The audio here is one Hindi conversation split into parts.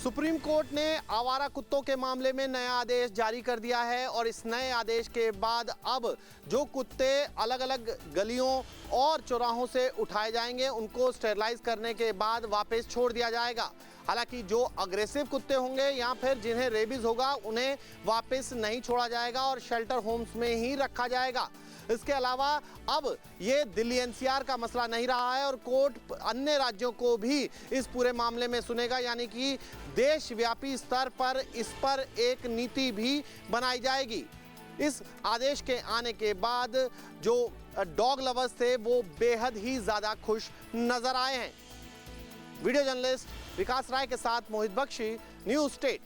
सुप्रीम कोर्ट ने आवारा कुत्तों के मामले में नया आदेश जारी कर दिया है और इस नए आदेश के बाद अब जो कुत्ते अलग अलग गलियों और चौराहों से उठाए जाएंगे उनको स्टेरलाइज करने के बाद वापस छोड़ दिया जाएगा। हालांकि जो अग्रेसिव कुत्ते होंगे या फिर जिन्हें रेबीज होगा उन्हें वापस नहीं छोड़ा जाएगा और शेल्टर होम्स में ही रखा जाएगा। इसके अलावा अब ये दिल्ली एनसीआर का मसला नहीं रहा है और कोर्ट अन्य राज्यों को भी इस पूरे मामले में सुनेगा, यानी कि देशव्यापी स्तर पर इस पर एक नीति भी बनाई जाएगी। इस आदेश के आने के बाद जो डॉग लवर्स थे वो बेहद ही ज़्यादा खुश नजर आए हैं। वीडियो जर्नलिस्ट विकास राय के साथ मोहित बख्शी, न्यूज़ स्टेट।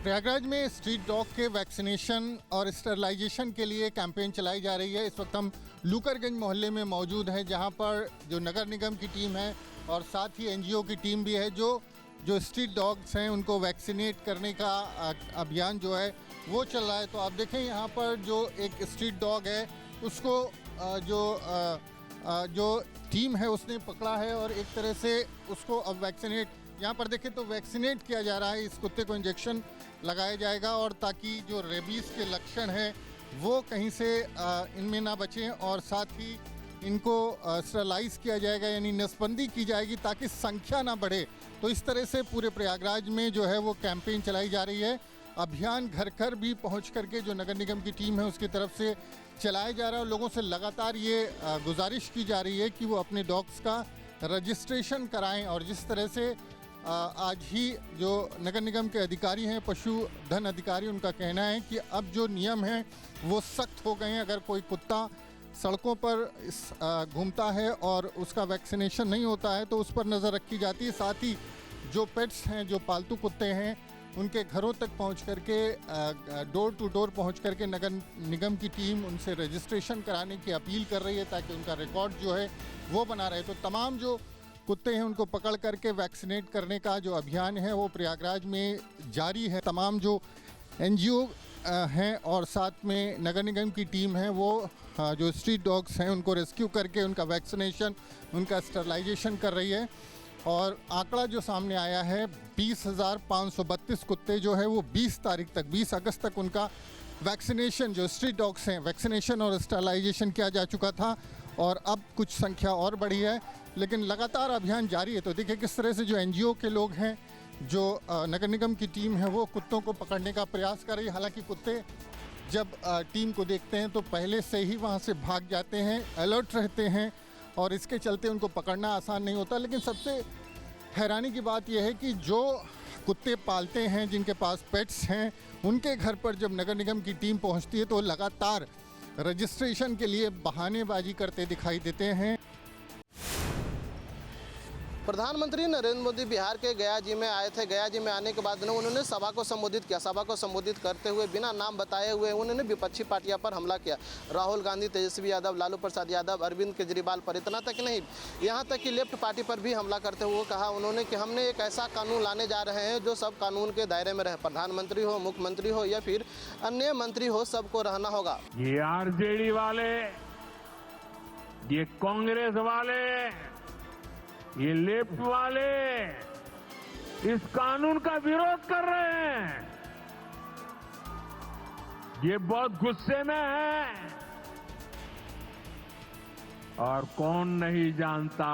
प्रयागराज में स्ट्रीट डॉग के वैक्सीनेशन और स्टरलाइजेशन के लिए कैंपेन चलाई जा रही है। इस वक्त हम लूकरगंज मोहल्ले में मौजूद हैं, जहां पर जो नगर निगम की टीम है और साथ ही एनजीओ की टीम भी है जो स्ट्रीट डॉग्स हैं उनको वैक्सीनेट करने का अभियान जो है वो चल रहा है। तो आप देखें यहाँ पर जो एक स्ट्रीट डॉग है उसको जो टीम है उसने पकड़ा है और एक तरह से उसको अब वैक्सीनेट, यहाँ पर देखें तो वैक्सीनेट किया जा रहा है। इस कुत्ते को इंजेक्शन लगाया जाएगा और ताकि जो रेबीज़ के लक्षण हैं वो कहीं से इनमें ना बचें और साथ ही इनको स्टरलाइज किया जाएगा, यानी नसबंदी की जाएगी ताकि संख्या ना बढ़े। तो इस तरह से पूरे प्रयागराज में जो है वो कैंपेन चलाई जा रही है। अभियान घर घर भी पहुंच करके जो नगर निगम की टीम है उसकी तरफ से चलाया जा रहा है और लोगों से लगातार ये गुजारिश की जा रही है कि वो अपने डॉग्स का रजिस्ट्रेशन कराएं। और जिस तरह से आज ही जो नगर निगम के अधिकारी हैं, पशुधन अधिकारी, उनका कहना है कि अब जो नियम हैं वो सख्त हो गए हैं। अगर कोई कुत्ता सड़कों पर घूमता है और उसका वैक्सीनेशन नहीं होता है तो उस पर नज़र रखी जाती है। साथ ही जो पेट्स हैं, जो पालतू कुत्ते हैं, उनके घरों तक पहुंच करके डोर टू डोर पहुंच करके नगर निगम की टीम उनसे रजिस्ट्रेशन कराने की अपील कर रही है ताकि उनका रिकॉर्ड जो है वो बना रहे। तो तमाम जो कुत्ते हैं उनको पकड़ करके वैक्सीनेट करने का जो अभियान है वो प्रयागराज में जारी है। तमाम जो एनजीओ हैं और साथ में नगर निगम की टीम है वो जो स्ट्रीट डॉग्स हैं उनको रेस्क्यू करके उनका वैक्सीनेशन, उनका स्टरलाइजेशन कर रही है। और आंकड़ा जो सामने आया है 20,532 कुत्ते जो है वो 20 तारीख तक, 20 अगस्त तक उनका वैक्सीनेशन, जो स्ट्रीट डॉग्स हैं, वैक्सीनेशन और स्टरलाइजेशन किया जा चुका था और अब कुछ संख्या और बढ़ी है, लेकिन लगातार अभियान जारी है। तो देखिए किस तरह से जो एनजीओ के लोग हैं, जो नगर निगम की टीम है वो कुत्तों को पकड़ने का प्रयास कर रही है। हालांकि कुत्ते जब टीम को देखते हैं तो पहले से ही वहाँ से भाग जाते हैं, अलर्ट रहते हैं और इसके चलते उनको पकड़ना आसान नहीं होता। लेकिन सबसे हैरानी की बात यह है कि जो कुत्ते पालते हैं, जिनके पास पेट्स हैं, उनके घर पर जब नगर निगम की टीम पहुंचती है तो लगातार रजिस्ट्रेशन के लिए बहानेबाजी करते दिखाई देते हैं। प्रधानमंत्री नरेंद्र मोदी बिहार के गया जी में आए थे। गया जी में आने के बाद उन्होंने सभा को संबोधित किया। सभा को संबोधित करते हुए बिना नाम बताए हुए उन्होंने विपक्षी पार्टियों पर हमला किया। राहुल गांधी, तेजस्वी यादव, लालू प्रसाद यादव, अरविंद केजरीवाल पर, इतना तक नहीं, यहाँ तक कि लेफ्ट पार्टी पर भी हमला करते हुए कहा उन्होंने कि हमने एक ऐसा कानून लाने जा रहे हैं जो सब कानून के दायरे में रहे। प्रधानमंत्री हो, मुख्यमंत्री हो या फिर अन्य मंत्री हो, सबको रहना होगा। ये आरजेडी वाले, ये कांग्रेस वाले, ये लेफ्ट वाले इस कानून का विरोध कर रहे हैं। ये बहुत गुस्से में है और कौन नहीं जानता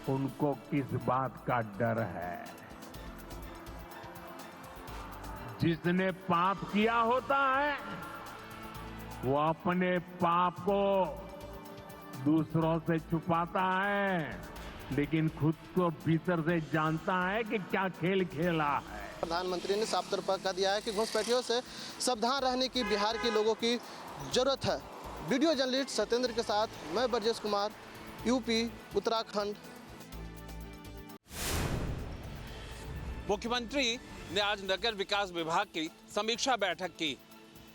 उनको किस बात का डर है। जिसने पाप किया होता है वो अपने पाप को दूसरों से छुपाता है, लेकिन खुद को भीतर से जानता है कि क्या खेल खेला है। प्रधानमंत्री ने साफ तौर पर कह दिया है कि घुसपैठियों से सावधान रहने की बिहार के लोगों की जरूरत है। वीडियो जर्नलिस्ट सत्येंद्र के साथ मैं ब्रजेश कुमार, यूपी, उत्तराखंड। मुख्यमंत्री ने आज नगर विकास विभाग की समीक्षा बैठक की।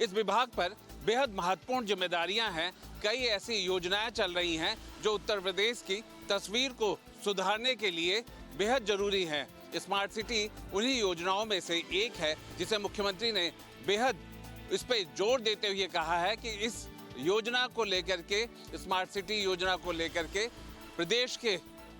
इस विभाग पर बेहद महत्वपूर्ण जिम्मेदारियां हैं। कई ऐसी योजनाएं चल रही हैं जो उत्तर प्रदेश की तस्वीर को सुधारने के लिए बेहद जरूरी है। स्मार्ट सिटी उन्हीं योजनाओं में से एक है जिसे मुख्यमंत्री ने बेहद इस पे जोर देते हुए कहा है कि इस योजना को लेकर के, स्मार्ट सिटी योजना को लेकर के प्रदेश के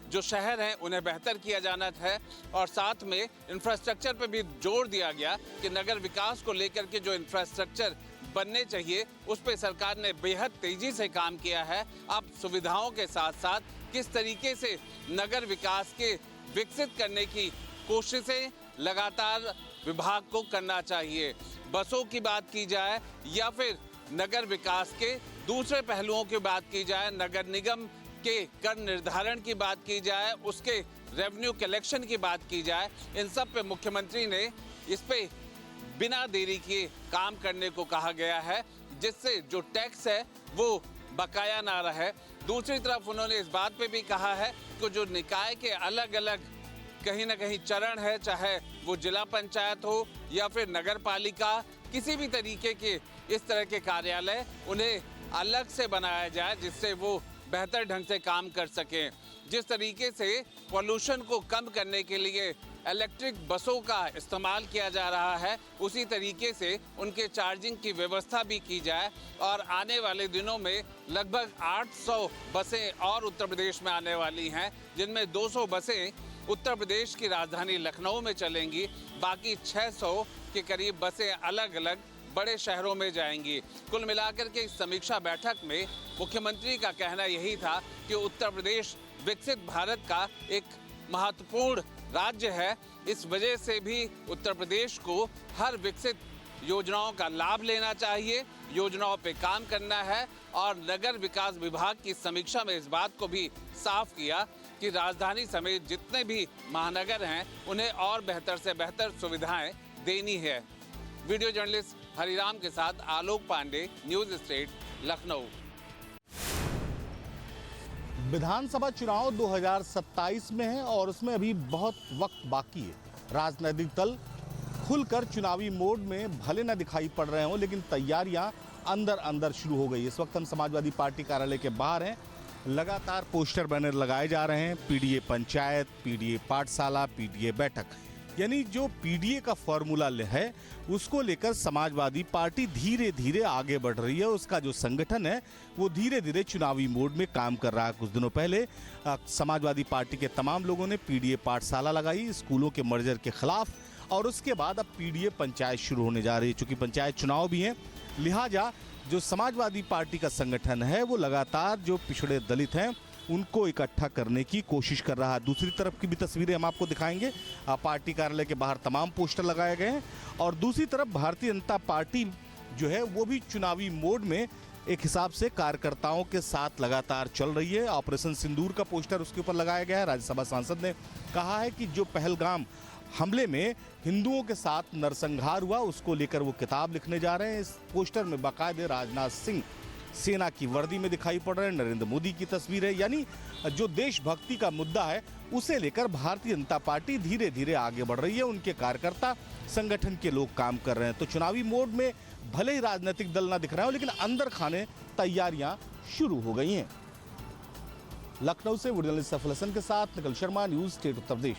जो शहर हैं उन्हें बेहतर किया जाना है और साथ में इंफ्रास्ट्रक्चर पर भी जोर दिया गया कि नगर विकास को लेकर के जो इंफ्रास्ट्रक्चर बनने चाहिए उस पर सरकार ने बेहद तेजी से काम किया है। अब सुविधाओं के साथ साथ किस तरीके से नगर विकास के विकसित करने की कोशिशें लगातार विभाग को करना चाहिए। बसों की बात की जाए या फिर नगर विकास के दूसरे पहलुओं की बात की जाए, नगर निगम के कर निर्धारण की बात की जाए, उसके रेवेन्यू कलेक्शन की बात की जाए, इन सब पे मुख्यमंत्री ने इस पे बिना देरी किए काम करने को कहा गया है, जिससे जो टैक्स है वो बकाया ना रहे। दूसरी तरफ उन्होंने इस बात पे भी कहा है कि जो निकाय के अलग अलग कहीं ना कहीं चरण है, चाहे वो जिला पंचायत हो या फिर नगर पालिका, किसी भी तरीके के इस तरह के कार्यालय उन्हें अलग से बनाया जाए जिससे वो बेहतर ढंग से काम कर सकें। जिस तरीके से पॉल्यूशन को कम करने के लिए इलेक्ट्रिक बसों का इस्तेमाल किया जा रहा है, उसी तरीके से उनके चार्जिंग की व्यवस्था भी की जाए और आने वाले दिनों में लगभग 800 बसें और उत्तर प्रदेश में आने वाली हैं, जिनमें 200 बसें उत्तर प्रदेश की राजधानी लखनऊ में चलेंगी, बाकी 600 के करीब बसें अलग अलग बड़े शहरों में जाएंगी। कुल मिलाकर के इस समीक्षा बैठक में मुख्यमंत्री का कहना यही था कि उत्तर प्रदेश विकसित भारत का एक महत्वपूर्ण राज्य है, इस वजह से भी उत्तर प्रदेश को हर विकसित योजनाओं का लाभ लेना चाहिए, योजनाओं पे काम करना है और नगर विकास विभाग की समीक्षा में इस बात को भी साफ किया कि राजधानी समेत जितने भी महानगर हैं उन्हें और बेहतर से बेहतर सुविधाएं देनी है। वीडियो जर्नलिस्ट हरिराम के साथ आलोक पांडे, न्यूज स्टेट, लखनऊ। विधानसभा चुनाव 2027 में है और उसमें अभी बहुत वक्त बाकी है। राजनीतिक दल खुलकर चुनावी मोड में भले न दिखाई पड़ रहे हों, लेकिन तैयारियां अंदर अंदर शुरू हो गई। इस वक्त हम समाजवादी पार्टी कार्यालय के बाहर हैं। लगातार पोस्टर बैनर लगाए जा रहे हैं। पीडीए पंचायत, पीडीए पाठशाला, पीडीए बैठक, यानी जो पीडीए का फॉर्मूला है उसको लेकर समाजवादी पार्टी धीरे धीरे आगे बढ़ रही है। उसका जो संगठन है वो धीरे धीरे चुनावी मोड में काम कर रहा है। कुछ दिनों पहले समाजवादी पार्टी के तमाम लोगों ने पीडीए पाठशाला लगाई स्कूलों के मर्जर के खिलाफ, और उसके बाद अब पीडीए पंचायत शुरू होने जा रही है। चूंकि पंचायत चुनाव भी है, लिहाजा जो समाजवादी पार्टी का संगठन है वो लगातार जो पिछड़े दलित हैं उनको इकट्ठा करने की कोशिश कर रहा है। दूसरी तरफ की भी तस्वीरें हम आपको दिखाएंगे। पार्टी कार्यालय के बाहर तमाम पोस्टर लगाए गए हैं और दूसरी तरफ भारतीय जनता पार्टी जो है वो भी चुनावी मोड में एक हिसाब से कार्यकर्ताओं के साथ लगातार चल रही है। ऑपरेशन सिंदूर का पोस्टर उसके ऊपर लगाया गया है। राज्यसभा सांसद ने कहा है कि जो पहलगाम हमले में हिंदुओं के साथ नरसंहार हुआ उसको लेकर वो किताब लिखने जा रहे हैं। इस पोस्टर में बाकायदे राजनाथ सिंह सेना की वर्दी में दिखाई पड़ रहे हैं, नरेंद्र मोदी की तस्वीर है। यानी जो देशभक्ति का मुद्दा है उसे लेकर भारतीय जनता पार्टी धीरे धीरे आगे बढ़ रही है। उनके कार्यकर्ता, संगठन के लोग काम कर रहे हैं। तो चुनावी मोड में भले ही राजनीतिक दल ना दिख रहा हो, लेकिन अंदर खाने तैयारियां शुरू हो गई हैं। लखनऊ से वीडियो जर्नलिस्ट सफल हसन के साथ निखिल शर्मा, न्यूज स्टेट उत्तर प्रदेश।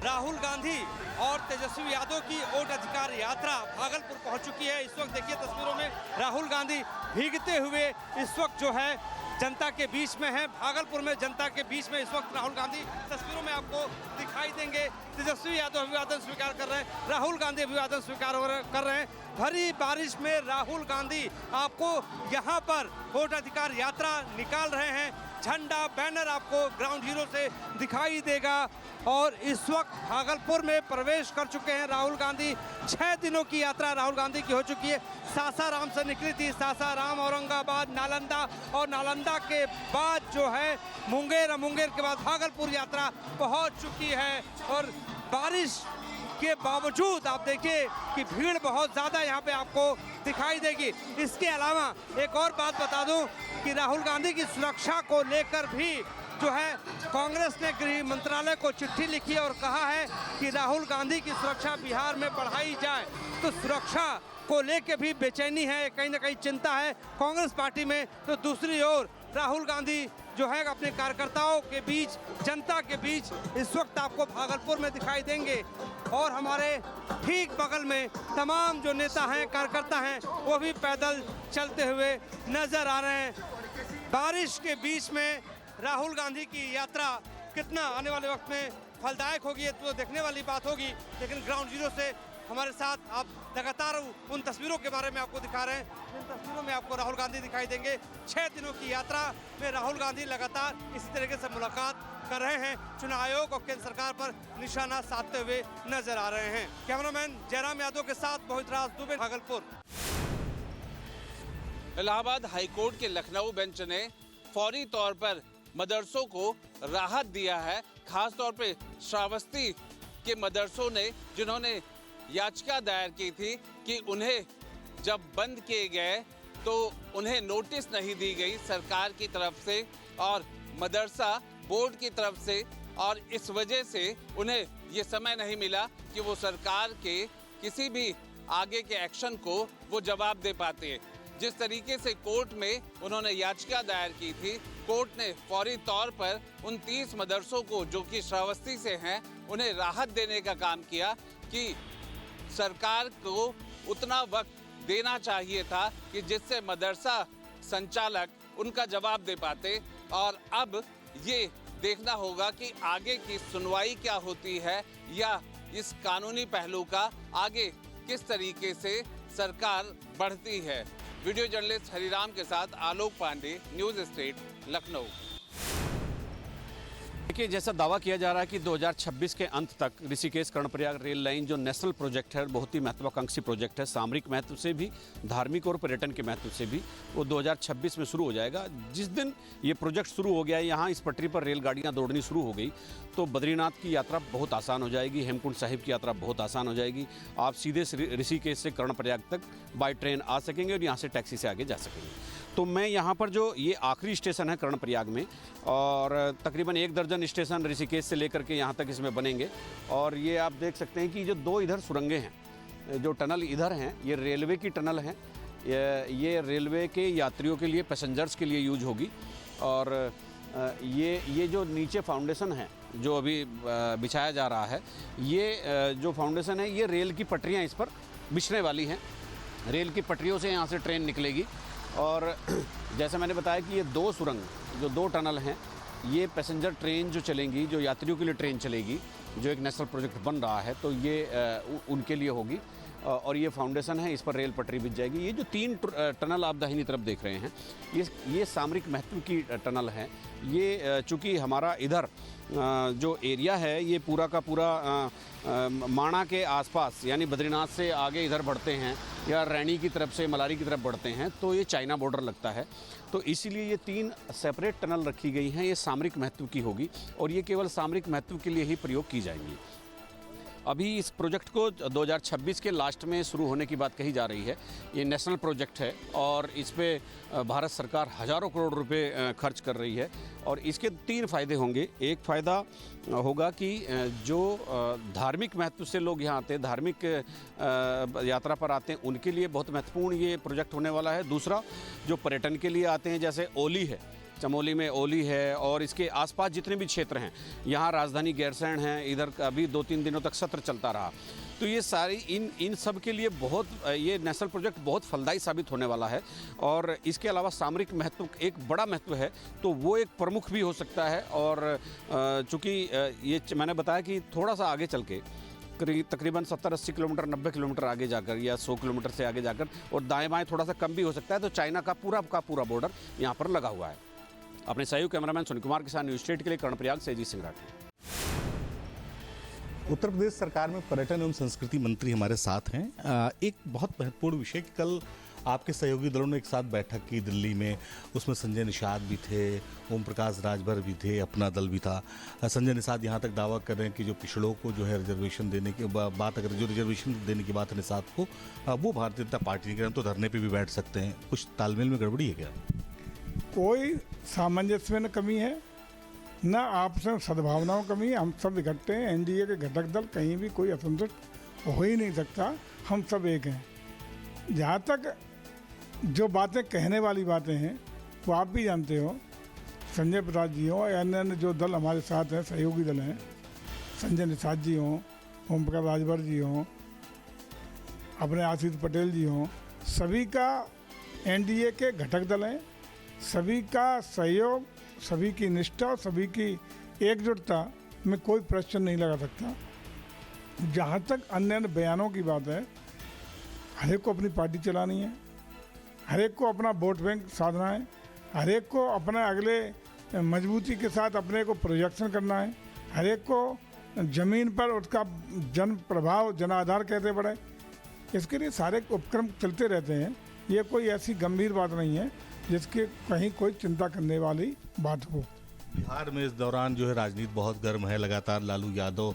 राहुल गांधी और तेजस्वी यादव की वोट अधिकार यात्रा भागलपुर पहुंच चुकी है। इस वक्त देखिए तस्वीरों में राहुल गांधी भीगते हुए इस वक्त जो है जनता के बीच में है। भागलपुर में जनता के बीच में इस वक्त राहुल गांधी तस्वीरों में आपको दिखाई देंगे। तेजस्वी यादव अभिवादन स्वीकार कर रहे हैं, राहुल गांधी अभिवादन स्वीकार कर रहे हैं। भरी बारिश में राहुल गांधी आपको यहाँ पर वोट अधिकार यात्रा निकाल रहे हैं। झंडा, बैनर आपको ग्राउंड जीरो से दिखाई देगा और इस वक्त भागलपुर में प्रवेश कर चुके हैं राहुल गांधी। 6 दिनों की यात्रा राहुल गांधी की हो चुकी है। सासाराम से निकली थी, सासाराम, औरंगाबाद, नालंदा और नालंदा के बाद जो है मुंगेर, मुंगेर के बाद भागलपुर यात्रा पहुंच चुकी है। और बारिश के बावजूद आप देखिए कि भीड़ बहुत ज़्यादा यहाँ पे आपको दिखाई देगी। इसके अलावा एक और बात बता दूं कि राहुल गांधी की सुरक्षा को लेकर भी जो है कांग्रेस ने गृह मंत्रालय को चिट्ठी लिखी और कहा है कि राहुल गांधी की सुरक्षा बिहार में बढ़ाई जाए। तो सुरक्षा को लेकर भी बेचैनी है, कहीं ना कहीं चिंता है कांग्रेस पार्टी में। तो दूसरी ओर राहुल गांधी जो है अपने कार्यकर्ताओं के बीच, जनता के बीच इस वक्त आपको भागलपुर में दिखाई देंगे। और हमारे ठीक बगल में तमाम जो नेता हैं, कार्यकर्ता हैं, वो भी पैदल चलते हुए नजर आ रहे हैं। बारिश के बीच में राहुल गांधी की यात्रा कितना आने वाले वक्त में फलदायक होगी ये तो देखने वाली बात होगी। लेकिन ग्राउंड जीरो से हमारे साथ आप लगातार उन तस्वीरों के बारे में आपको दिखा रहे हैं जिन तस्वीरों में आपको राहुल गांधी दिखाई देंगे। 6 दिनों की यात्रा में राहुल गांधी लगातार इसी तरीके से मुलाकात कर रहे हैं, चुनाव आयोग और केंद्र सरकार पर निशाना साधते हुए नजर आ रहे हैं। कैमरामैन जयराम यादव के साथ मोहित राज दुबे, भागलपुर। इलाहाबाद हाईकोर्ट के लखनऊ बेंच ने फौरी तौर पर मदरसों को राहत दिया है। खास तौर पे श्रावस्ती के मदरसों ने जिन्होंने याचिका दायर की थी कि उन्हें जब बंद किए गए तो उन्हें नोटिस नहीं दी गई सरकार की तरफ से और मदरसा बोर्ड की तरफ से, और इस वजह से उन्हें ये समय नहीं मिला कि वो सरकार के किसी भी आगे के एक्शन को वो जवाब दे पाते। जिस तरीके से कोर्ट में उन्होंने याचिका दायर की थी, कोर्ट ने फौरी तौर पर उन 30 मदरसों को जो कि श्रावस्ती से हैं उन्हें राहत देने का काम किया कि सरकार को उतना वक्त देना चाहिए था कि जिससे मदरसा संचालक उनका जवाब दे पाते। और अब ये देखना होगा कि आगे की सुनवाई क्या होती है या इस कानूनी पहलू का आगे किस तरीके से सरकार बढ़ती है। वीडियो जर्नलिस्ट हरिराम के साथ आलोक पांडे, न्यूज़ स्टेट, लखनऊ। देखिए, जैसा दावा किया जा रहा है कि 2026 के अंत तक ऋषिकेश कर्णप्रयाग रेल लाइन जो नेशनल प्रोजेक्ट है, बहुत ही महत्वाकांक्षी प्रोजेक्ट है, सामरिक महत्व से भी, धार्मिक और पर्यटन के महत्व से भी, वो 2026 में शुरू हो जाएगा। जिस दिन ये प्रोजेक्ट शुरू हो गया, यहाँ इस पटरी पर रेलगाड़ियाँ दौड़नी शुरू हो गई तो बद्रीनाथ की यात्रा बहुत आसान हो जाएगी, हेमकुंड साहिब की यात्रा बहुत आसान हो जाएगी। आप सीधे ऋषिकेश से कर्णप्रयाग तक बाय ट्रेन आ सकेंगे और यहाँ से टैक्सी से आगे जा सकेंगे। तो मैं यहाँ पर जो ये आखिरी स्टेशन है कर्णप्रयाग में, और तकरीबन 1 दर्जन स्टेशन ऋषिकेश से लेकर के यहाँ तक इसमें बनेंगे। और ये आप देख सकते हैं कि जो 2 इधर सुरंगें हैं, जो टनल इधर हैं, ये रेलवे की टनल हैं। ये रेलवे के यात्रियों के लिए, पैसेंजर्स के लिए यूज होगी। और ये जो नीचे फाउंडेशन है जो अभी बिछाया जा रहा है, ये जो फाउंडेशन है, ये रेल की पटरियाँ इस पर बिछने वाली हैं। रेल की पटरियों से यहाँ से ट्रेन निकलेगी। और जैसे मैंने बताया कि ये 2 सुरंग, जो 2 टनल हैं, ये पैसेंजर ट्रेन जो चलेंगी, जो यात्रियों के लिए ट्रेन चलेगी, जो एक नेशनल प्रोजेक्ट बन रहा है, तो ये उनके लिए होगी। और ये फाउंडेशन है, इस पर रेल पटरी बिछ जाएगी। ये जो 3 टनल आप दाहिनी तरफ देख रहे हैं, ये सामरिक महत्व की टनल है। ये चूँकि हमारा इधर जो एरिया है, ये पूरा का पूरा माणा के आसपास, यानी बद्रीनाथ से आगे इधर बढ़ते हैं या रैनी की तरफ से मलारी की तरफ बढ़ते हैं, तो ये चाइना बॉर्डर लगता है। तो इसीलिए ये 3 सेपरेट टनल रखी गई हैं। ये सामरिक महत्व की होगी और ये केवल सामरिक महत्व के लिए ही प्रयोग की जाएंगी। अभी इस प्रोजेक्ट को 2026 के लास्ट में शुरू होने की बात कही जा रही है। ये नेशनल प्रोजेक्ट है और इस पे भारत सरकार हज़ारों करोड़ रुपए खर्च कर रही है। और इसके 3 फ़ायदे होंगे। एक फ़ायदा होगा कि जो धार्मिक महत्व से लोग यहाँ आते हैं, धार्मिक यात्रा पर आते हैं, उनके लिए बहुत महत्वपूर्ण ये प्रोजेक्ट होने वाला है। दूसरा, जो पर्यटन के लिए आते हैं, जैसे ओली है, चमोली में ओली है और इसके आसपास जितने भी क्षेत्र हैं, यहाँ राजधानी गैरसैंण है, इधर अभी 2-3 दिनों तक सत्र चलता रहा। तो ये सारी इन सब के लिए ये नेशनल प्रोजेक्ट बहुत फलदायी साबित होने वाला है। और इसके अलावा सामरिक महत्व एक बड़ा महत्व है, तो वो एक प्रमुख भी हो सकता है। और चूँकि ये मैंने बताया कि थोड़ा सा आगे चल के तकरीबन 70-80 किलोमीटर, 90 किलोमीटर आगे जाकर या 100 किलोमीटर से आगे जाकर, और दाएँ बाएँ थोड़ा सा कम भी हो सकता है, तो चाइना का पूरा बॉर्डर यहाँ पर लगा हुआ है। अपने सहयोगी कैमरामैन सुनील कुमार के साथ न्यूज़ स्टेट के लिए कर्णप्रयाग से अजीत सिंह राठौर। उत्तर प्रदेश सरकार में पर्यटन एवं संस्कृति मंत्री हमारे साथ हैं। एक बहुत महत्वपूर्ण विषय कि कल आपके सहयोगी दलों ने एक साथ बैठक की दिल्ली में, उसमें संजय निषाद भी थे, ओम प्रकाश राजभर भी थे, अपना दल भी था। संजय निषाद यहाँ तक दावा कर रहे हैं कि जो पिछड़ों को जो है रिजर्वेशन देने की बात, अगर जो रिजर्वेशन देने की बात है निषाद को, वो भारतीय जनता पार्टी के, हम तो धरने पर भी बैठ सकते हैं। कुछ तालमेल में गड़बड़ी है क्या? कोई सामंजस्य में न कमी है, न आपस में सद्भावनाओं में कमी है। हम सब इकट्ठे हैं, एनडीए के घटक दल, कहीं भी कोई असंतुष्ट हो ही नहीं सकता। हम सब एक हैं। जहाँ तक जो बातें कहने वाली बातें हैं, वो आप भी जानते हो, संजय प्रसाद जी हों या अन्य जो दल हमारे साथ हैं, सहयोगी दल हैं, संजय निषाद जी हों, ओम प्रकाश राजभर जी हों, अपने आशीष पटेल जी हों, सभी का एनडीए के घटक दल हैं। सभी का सहयोग, सभी की निष्ठा और सभी की एकजुटता में कोई प्रश्न नहीं लगा सकता। जहाँ तक अन्य बयानों की बात है, हर एक को अपनी पार्टी चलानी है, हर एक को अपना वोट बैंक साधना है, हर एक को अपना अगले मजबूती के साथ अपने को प्रोजेक्शन करना है, हर एक को ज़मीन पर उसका जन प्रभाव, जन आधार कैसे बढ़े, इसके लिए सारे उपक्रम चलते रहते हैं। ये कोई ऐसी गंभीर बात नहीं है जिसके कहीं कोई चिंता करने वाली बात हो। बिहार में इस दौरान जो है राजनीति बहुत गर्म है। लगातार लालू यादव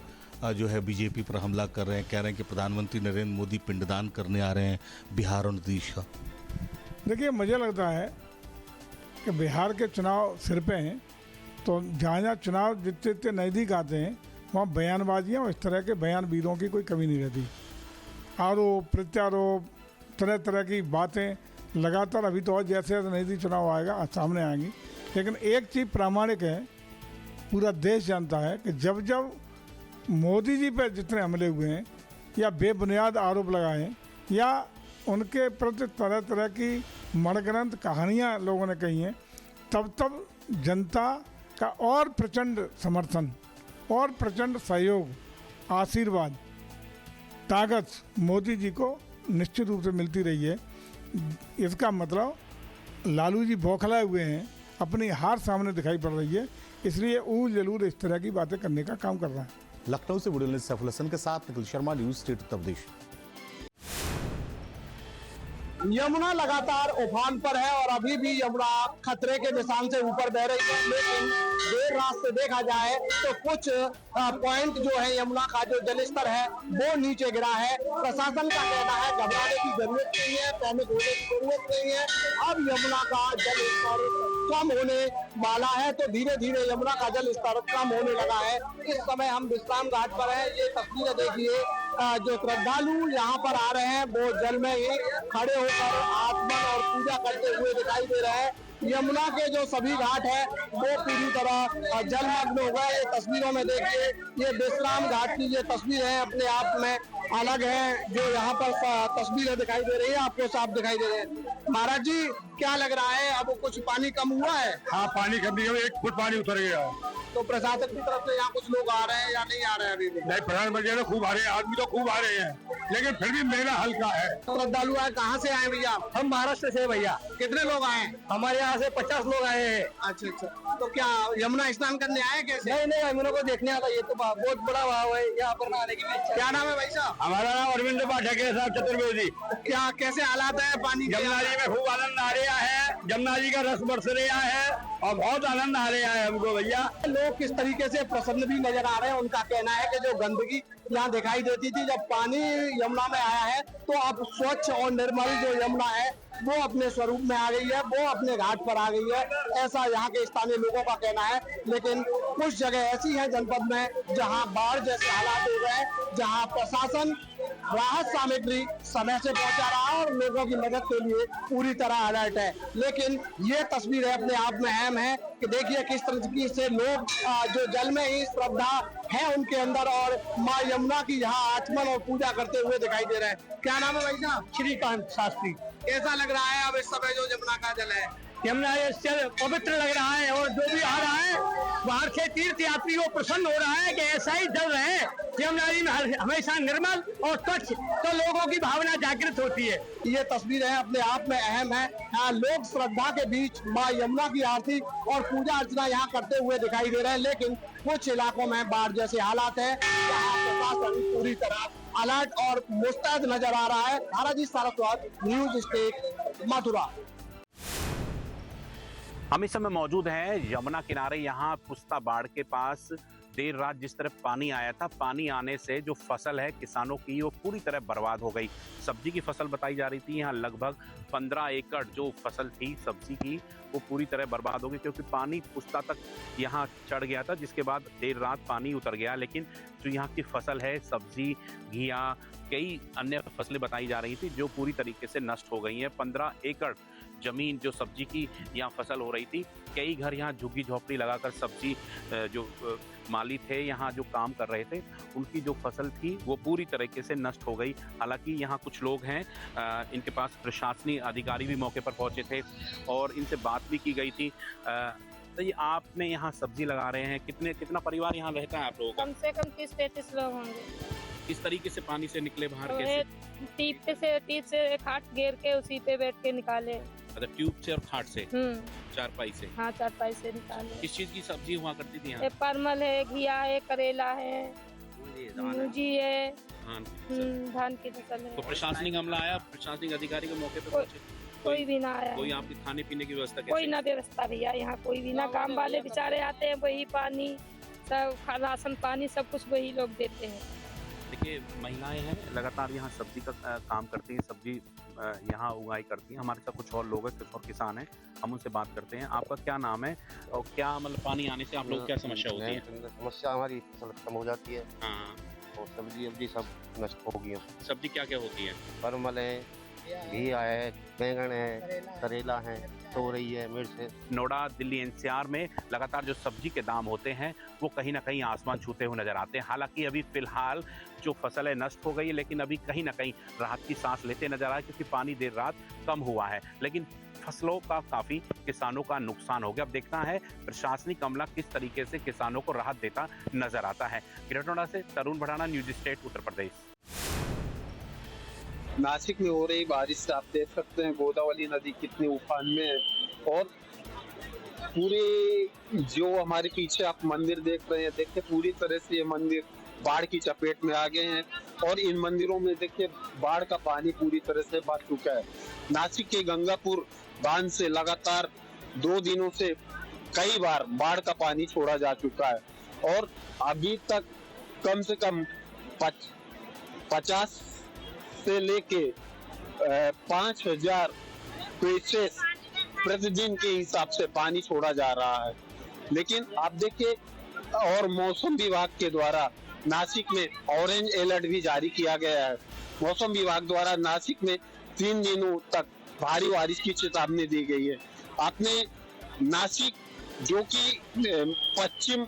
जो है बीजेपी पर हमला कर रहे हैं, कह रहे हैं कि प्रधानमंत्री नरेंद्र मोदी पिंडदान करने आ रहे हैं बिहार और नीतीश का। देखिए, मुझे लगता है कि बिहार के चुनाव सिर पे हैं, तो जहाँ जहाँ चुनाव जितने जितने नज़दीक आते हैं वहाँ बयानबाजियाँ और इस तरह के बयानबाजों की कोई कमी नहीं रहती। आरोप प्रत्यारोप, तरह तरह की बातें लगातार अभी तो और जैसे नज़दीक चुनाव आएगा सामने आएंगी। लेकिन एक चीज़ प्रामाणिक है, पूरा देश जानता है कि जब जब मोदी जी पर जितने हमले हुए हैं या बेबुनियाद आरोप लगाए हैं या उनके प्रति तरह तरह की मनगढ़ंत कहानियाँ लोगों ने कही हैं, तब तब जनता का और प्रचंड समर्थन और प्रचंड सहयोग, आशीर्वाद, ताकत मोदी जी को निश्चित रूप से मिलती रही है। इसका मतलब लालू जी बौखलाए हुए हैं, अपनी हार सामने दिखाई पड़ रही है, इसलिए ऊल जलूल इस तरह की बातें करने का काम कर रहा है। लखनऊ से वीडियो जर्नलिस्ट सैफुल हसन के साथ निखिल शर्मा, न्यूज़ स्टेट उत्तर प्रदेश। यमुना लगातार उफान पर है और अभी भी यमुना खतरे के निशान से ऊपर बह रही है, लेकिन देर रात से देखा जाए तो कुछ पॉइंट जो है यमुना का जो जलस्तर है वो नीचे गिरा है। प्रशासन का कहना है घबराने की जरूरत नहीं है, पैनिक होने की जरूरत नहीं है। अब यमुना का जलस्तर कम होने वाला है, तो धीरे धीरे यमुना का जलस्तर कम होने लगा है। इस समय हम विश्राम घाट पर हैं। ये तस्वीरें देखिए, जो श्रद्धालु यहाँ पर आ रहे हैं वो जल में ही खड़े होकर आत्मन और पूजा करते हुए दिखाई दे रहे हैं। यमुना के जो सभी घाट है वो पूरी तरह जलमग्न हो गए। ये तस्वीरों में देखिए, ये विश्राम घाट की ये तस्वीर है, अपने आप में अलग है। जो यहाँ पर तस्वीरें दिखाई दे रही है आपको साफ दिखाई दे रहे हैं। महाराज जी, क्या लग रहा है, अब कुछ पानी कम हुआ है? हाँ, पानी कम नहीं है, 1 फुट पानी उतर गया है। तो प्रशासन की तरफ से यहाँ कुछ लोग आ रहे हैं या नहीं आ रहे हैं? अभी भी नहीं, प्रधानमंत्री तो खूब आ रहे हैं, आदमी तो खूब आ रहे हैं, लेकिन फिर भी मेला हल्का है। श्रद्धालु आए, कहाँ से आए भैया? हम महाराष्ट्र से भैया। कितने लोग आए? हमारे यहाँ से 50 लोग आए हैं। अच्छा अच्छा, तो क्या यमुना स्नान करने आए कैसे? नहीं नहीं, यमुना को देखने आता, ये तो बहुत बड़ा भाव है यहाँ पर नहाने के लिए। क्या नाम है भाई साहब? हमारा नाम अरविंद पाठक है साहब, चतुर्वेदी। क्या कैसे हालात है पानी के? यमुना जी में खूब आनंद आ रहा है, यमुना जी का रस बरस रहा है और बहुत आनंद आ रहा है हमको भैया। लोग किस तरीके से प्रसन्न भी नजर आ रहे हैं। उनका कहना है कि जो गंदगी यहाँ दिखाई देती थी, जब पानी यमुना में आया है तो अब स्वच्छ और निर्मल जो यमुना है वो अपने स्वरूप में आ गई है, वो अपने घाट पर आ गई है, ऐसा यहाँ के स्थानीय लोगों का कहना है। लेकिन कुछ जगह ऐसी है जनपद में जहाँ बाढ़ जैसे हालात हो गए, जहाँ प्रशासन राहत सामग्री समय से पहुंचा रहा है और लोगों की मदद के लिए पूरी तरह अलर्ट है। लेकिन ये तस्वीर अपने आप में अहम है कि देखिए किस तरीके से लोग जो जल में ही श्रद्धा है उनके अंदर और माँ यमुना की यहाँ आचमन और पूजा करते हुए दिखाई दे रहे हैं। क्या नाम है भाई साहब? श्रीकांत शास्त्री। कैसा लग रहा है अब इस समय जो यमुना का जल है? यमुना ये पवित्र लग रहा है और जो भी आ रहा है बाहर से तीर्थ यात्री को प्रसन्न हो रहा है कि ऐसा ही जल रहे। यमुना जी में हमेशा निर्मल और स्वच्छ, तो लोगों की भावना जागृत होती है। ये तस्वीरें अपने आप में अहम है। लोग श्रद्धा के बीच माँ यमुना की आरती और पूजा अर्चना यहाँ करते हुए दिखाई दे रहे हैं। लेकिन कुछ इलाकों में बाढ़ जैसे हालात है, प्रशासन पूरी तरह अलर्ट और मुस्तैद नजर आ रहा है। धाराजी सारस्वत, न्यूज स्टेट, मथुरा। हम इस समय मौजूद हैं यमुना किनारे। यहाँ पुस्ता बाढ़ के पास देर रात जिस तरह पानी आया था, पानी आने से जो फसल है किसानों की वो पूरी तरह बर्बाद हो गई। सब्जी की फसल बताई जा रही थी, यहाँ लगभग 15 एकड़ जो फसल थी सब्जी की वो पूरी तरह बर्बाद हो गई, क्योंकि पानी पुस्ता तक यहाँ चढ़ गया था, जिसके बाद देर रात पानी उतर गया। लेकिन जो यहाँ की फसल है, सब्जी, घिया, कई अन्य फसलें बताई जा रही थी जो पूरी तरीके से नष्ट हो गई हैं। 15 एकड़ जमीन जो सब्जी की यहाँ फसल हो रही थी, कई घर यहाँ झुग्गी झोपड़ी लगाकर सब्जी जो माली थे यहाँ जो काम कर रहे थे उनकी जो फसल थी वो पूरी तरीके से नष्ट हो गई। हालांकि यहाँ कुछ लोग हैं, इनके पास प्रशासनिक अधिकारी भी मौके पर पहुंचे थे और इनसे बात भी की गई थी। तो ये आपने यहाँ सब्जी लगा रहे हैं, कितना परिवार यहाँ रहता है आप लोगों का? कम से कम 30-35 लोग होंगे। किस तरीके से पानी से निकले बाहर? तो कैसे? टीप से खाट घेर के उसी पे बैठ के निकाले। अच्छा, ट्यूब से और खाट से, चारपाई से? हाँ, चारपाई से निकाले। किस चीज की सब्जी हुआ करती थी यहाँ? ये परमल है, घिया है, करेला है, मूंजी है, धान की फसल है। तो प्रशासनिक अमला आया, प्रशासनिक अधिकारी के मौके पर पहुंचे? कोई भी ना आया। कोई आपके खाने पीने की व्यवस्था? कोई ना व्यवस्था भैया, यहाँ कोई भी ना। काम वाले बेचारे आते हैं, वही पानी सब, राशन पानी सब कुछ वही लोग देते हैं। देखिए, महिलाएं हैं, लगातार यहाँ सब्जी का काम करती हैं, सब्जी यहाँ उगाई करती हैं। हमारे साथ कुछ और लोग हैं, कुछ और किसान हैं, हम उनसे बात करते हैं। आपका क्या नाम है और क्या मतलब पानी आने से आप लोग क्या समस्या होती है? समस्या हमारी फसल खत्म हो जाती है। हाँ, और सब्जी सब नष्ट हो गई। सब्जी क्या क्या होती है? परमल है, घिया है, बैंगन है, करेला है, तोरई है, मिर्च है। नोएडा, दिल्ली एनसीआर में लगातार जो सब्जी के दाम होते हैं वो कहीं ना कहीं आसमान छूते हुए नजर आते हैं। हालांकि अभी फिलहाल जो फसल है नष्ट हो गई है, लेकिन अभी कहीं ना कहीं राहत की सांस लेते नजर आए क्योंकि पानी देर रात कम हुआ है। लेकिन फसलों का काफी किसानों का नुकसान हो गया। अब देखना है प्रशासनिक अमला किस तरीके से किसानों को राहत देता नजर आता है। नोएडा से तरुण भड़ाना, न्यूज स्टेट, उत्तर प्रदेश। नासिक में हो रही बारिश से आप देख सकते हैं गोदावरी नदी कितने उफान में है और पूरे जो हमारे पीछे आप मंदिर देख रहे हैं, देखिए पूरी तरह से ये मंदिर बाढ़ की चपेट में आ गए हैं और इन मंदिरों में देखिए बाढ़ का पानी पूरी तरह से भर चुका है। नासिक के गंगापुर बांध से लगातार 2 दिनों से कई बार बाढ़ का पानी छोड़ा जा चुका है और अभी तक कम से कम 50 से लेके 5000 क्यूसेक प्रतिदिन के हिसाब से पानी छोड़ा जा रहा है। लेकिन आप देखिए, और मौसम विभाग के द्वारा नासिक में ऑरेंज अलर्ट भी जारी किया गया है। मौसम विभाग द्वारा नासिक में 3 दिनों तक भारी बारिश की चेतावनी दी गई है। आपने नासिक जो कि पश्चिम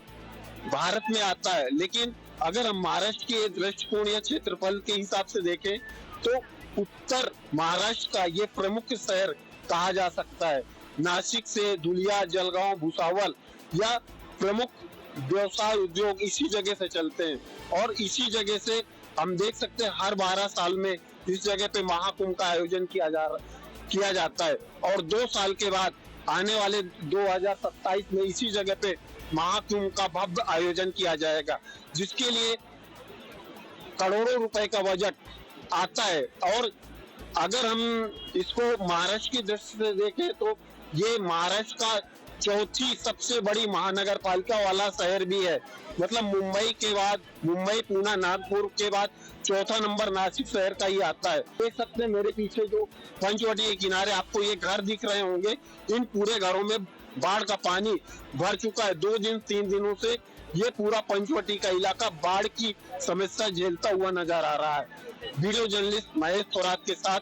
भारत में आता है, लेकिन अगर हम महाराष्ट्र के दृष्टिकोण या क्षेत्रफल के हिसाब से देखें तो उत्तर महाराष्ट्र का ये प्रमुख शहर कहा जा सकता है। नासिक से धुलिया, जलगांव, भुसावल या प्रमुख व्यवसाय उद्योग इसी जगह से चलते हैं और इसी जगह से हम देख सकते हैं हर 12 साल में इस जगह पे महाकुंभ का आयोजन किया जाता है और 2 साल के बाद आने वाले 2027 में इसी जगह पे महाकुंभ का भव्य आयोजन किया जाएगा, जिसके लिए करोड़ों रुपए का बजट आता है। और अगर हम इसको महाराष्ट्र की दृष्टि से देखें तो ये महाराष्ट्र का चौथी सबसे बड़ी महानगर पालिका वाला शहर भी है। मतलब मुंबई के बाद, मुंबई, पुणे, नागपुर के बाद चौथा नंबर नासिक शहर का ही आता है। देख सकते हैं मेरे पीछे जो पंचवटी के किनारे आपको ये घर दिख रहे होंगे, इन पूरे घरों में बाढ़ का पानी भर चुका है। 2-3 दिनों से ये पूरा पंचवटी का इलाका बाढ़ की समस्या झेलता हुआ नजर आ रहा है। वीडियो जर्नलिस्ट महेश थोरात के साथ।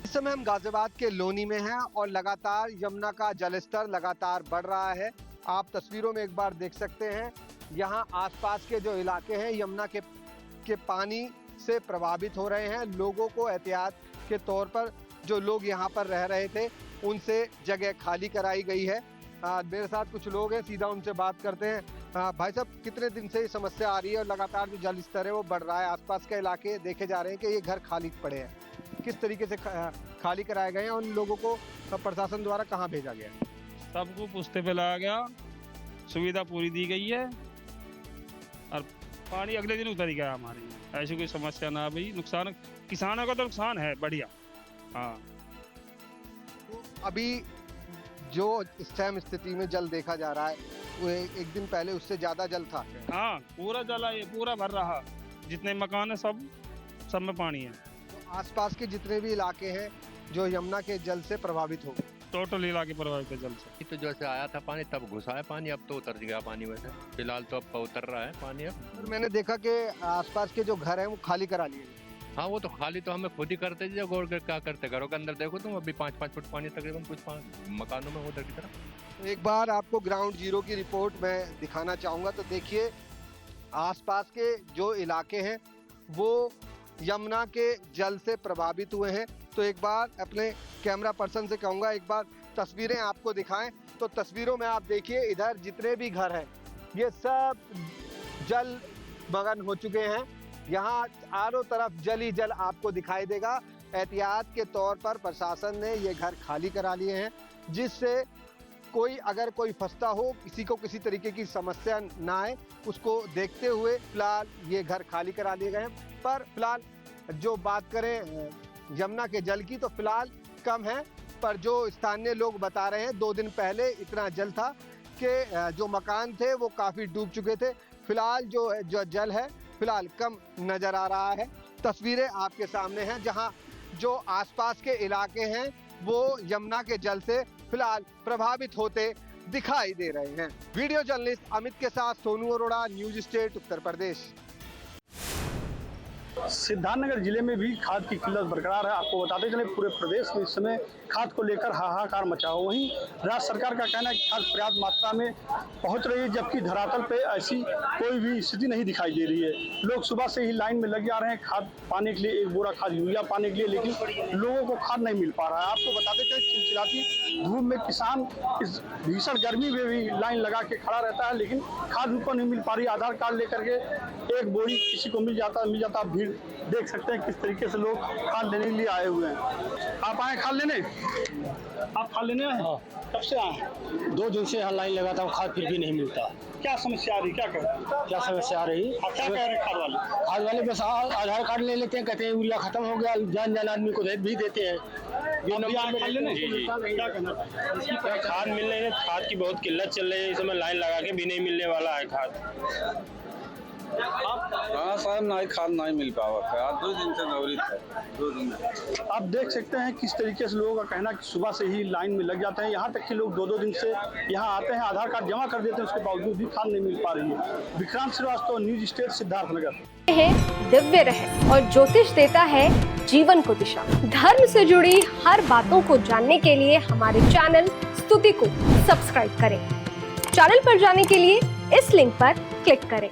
इस समय हम गाजियाबाद के लोनी में हैं और लगातार यमुना का जलस्तर लगातार बढ़ रहा है। आप तस्वीरों में एक बार देख सकते हैं, यहाँ आसपास के जो इलाके हैं यमुना के पानी से प्रभावित हो रहे हैं। लोगों को एहतियात के तौर पर जो लोग यहाँ पर रह रहे थे उनसे जगह खाली कराई गई है। मेरे साथ कुछ लोग हैं, सीधा उनसे बात करते हैं। भाई साहब, कितने दिन से ये समस्या आ रही है और लगातार जो जल स्तर है वो बढ़ रहा है? आसपास के इलाके देखे जा रहे हैं कि ये घर खाली पड़े हैं, किस तरीके से खाली कराए गए हैं? उन लोगों को प्रशासन द्वारा कहाँ भेजा गया है? सबको पुश्ते पे लाया गया, सुविधा पूरी दी गई है और पानी अगले दिन उतर ही गया हमारे यहाँ। ऐसी कोई समस्या ना भाई। नुकसान किसानों का तो नुकसान है बढ़िया। हाँ, तो अभी जो इस टाइम स्थिति में जल देखा जा रहा है वो एक दिन पहले उससे ज्यादा जल था। हाँ, पूरा जला, ये पूरा भर रहा। जितने मकान है सब में पानी है। तो आसपास के जितने भी इलाके हैं जो यमुना के जल से प्रभावित हो गए, टोटल इलाके प्रभावित है जल से। तो जैसे आया था पानी तब घुसा है पानी, अब तो उतर गया पानी। वैसे फिलहाल तो अब उतर रहा है पानी। अब मैंने देखा कि आसपास के जो घर हैं वो खाली करा लिए। हाँ वो तो खाली तो हमें खुद ही करते जी, गौर कर क्या करते, घरों के अंदर देखो तुम अभी 5-5 फुट पानी तकरीबन कुछ मकानों में उधर की तरफ। एक बार आपको ग्राउंड जीरो की रिपोर्ट मैं दिखाना चाहूँगा। तो देखिए आसपास के जो इलाके हैं वो यमुना के जल से प्रभावित हुए हैं। तो एक बार अपने कैमरा पर्सन से कहूँगा एक बार तस्वीरें आपको दिखाएं। तो तस्वीरों में आप देखिए इधर जितने भी घर हैं ये सब जल मगन हो चुके हैं। यहाँ चारों तरफ जल ही जल आपको दिखाई देगा। एहतियात के तौर पर प्रशासन ने ये घर खाली करा लिए हैं, जिससे अगर कोई फंसता हो, किसी को किसी तरीके की समस्या ना आए, उसको देखते हुए फिलहाल ये घर खाली करा लिए गए हैं। पर फिलहाल जो बात करें यमुना के जल की तो फिलहाल कम है, पर जो स्थानीय लोग बता रहे हैं 2 दिन पहले इतना जल था कि जो मकान थे वो काफ़ी डूब चुके थे। फिलहाल जो जल है फिलहाल कम नज़र आ रहा है। तस्वीरें आपके सामने हैं जहां जो आसपास के इलाके हैं वो यमुना के जल से फिलहाल प्रभावित होते दिखाई दे रहे हैं। वीडियो जर्नलिस्ट अमित के साथ सोनू अरोड़ा, न्यूज स्टेट उत्तर प्रदेश। सिद्धार्थनगर जिले में भी खाद की किल्लत बरकरार है। आपको बताते चले पूरे प्रदेश में इस समय खाद को लेकर हाहाकार मचा हुआ। वहीं राज्य सरकार का कहना है कि खाद पर्याप्त मात्रा में पहुंच रही है, जबकि धरातल पे ऐसी कोई भी स्थिति नहीं दिखाई दे रही है। लोग सुबह से ही लाइन में लग जा रहे हैं खाद पाने के लिए, एक बोरा खाद यूरिया पाने के लिए, लेकिन लोगों को खाद नहीं मिल पा रहा है। आपको बताते चले चिलचिलाती धूप में किसान इस भीषण गर्मी में भी लाइन लगा के खड़ा रहता है, लेकिन खाद उनको नहीं मिल पा रही। आधार कार्ड लेकर के एक बोरी किसी को मिल जाता। भीड़ देख सकते हैं किस तरीके से लोग खाद लेने के लिए आए हुए हैं। आप आए खाद लेने? आप खाद लेने आए? कब से आए? 2 दिन से यहाँ लाइन लगाता हूँ, खाद फिर भी नहीं मिलता। क्या समस्या आ रही? क्या समस्या आ रही? क्या कह रहे हैं खाद वाले? बस आधार कार्ड ले लेते हैं, कहते हैं यूरिया खत्म हो गया, जान आदमी को भी देते हैं। खाद मिल रही है, खाद की बहुत किल्लत चल रही है, इस समय लाइन लगा के भी नहीं मिलने वाला है खाद। हाँ साहब, नहीं खाद नहीं मिल पावा, खाद 2 दिन से दौरी है, 2 दिन। आप देख सकते हैं किस तरीके से लोगों का कहना कि सुबह से ही लाइन में लग जाते हैं। यहाँ तक कि लोग 2-2 दिन से यहाँ आते हैं, आधार कार्ड जमा कर देते हैं, उसके बावजूद भी खाद नहीं मिल पा रही है। Vikrant Srivastava, news state, Siddharthnagar. दिव्य रहे और ज्योतिष देता है जीवन को दिशा। धर्म से जुड़ी हर बातों को जानने के लिए हमारे चैनल स्तुति को सब्सक्राइब करें। चैनल पर जाने के लिए इस लिंक पर क्लिक करें।